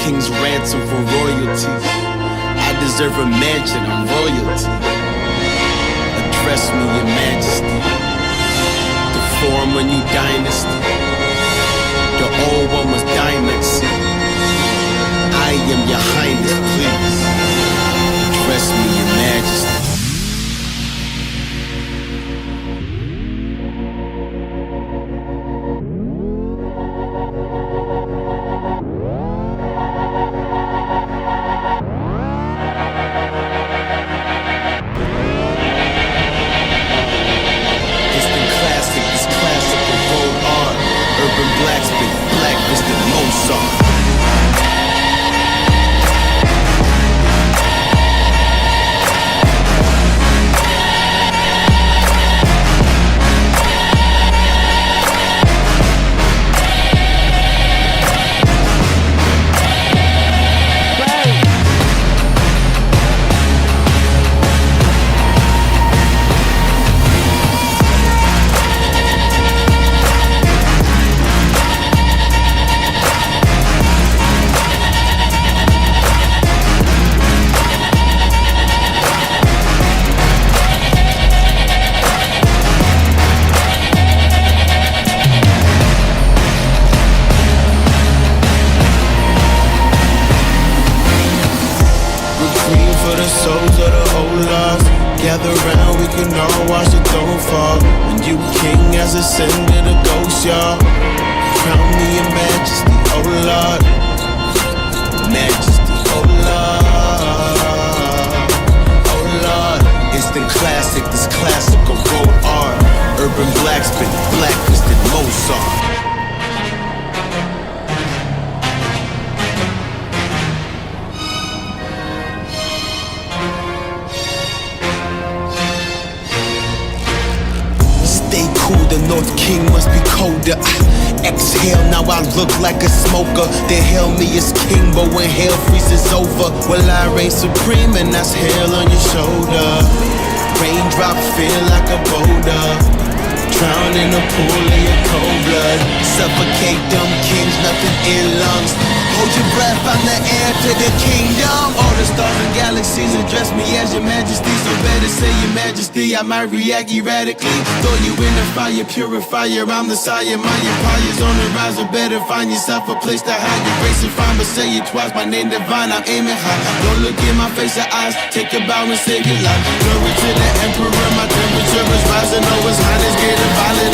king's ransom for royalty. I deserve a mansion, I'm royalty. Address me, your majesty. To form a new dynasty. The old one was dynasty. I am your highness, please. Address me, your majesty. Ascended a ghost, y'all. Crown me in majesty, oh Lord. Majesty, oh Lord. Oh Lord. Instant classic, this classical road art. Urban blacksmith, blacklisted Mozart. The North King must be colder. Exhale, now I look like a smoker. They hail me as king, but when hell freezes over, well, I reign supreme, and that's hell on your shoulder. Raindrop feel like a boulder. Drown in a pool of your cold blood. Suffocate them kings, nothing in lungs. Hold your breath, I'm the heir to the kingdom. All the stars and galaxies address me as your majesty. So better say your majesty, I might react erratically. Throw you in the fire, purifier, I'm the sire. My empire's on the rise, or better find yourself a place to hide. Your grace is fine, but say it twice, my name divine, I'm aiming high. Don't look in my face or eyes, take a bow and save your life. Glory to the emperor, my temperature is rising. Oh, his highness, get a violence.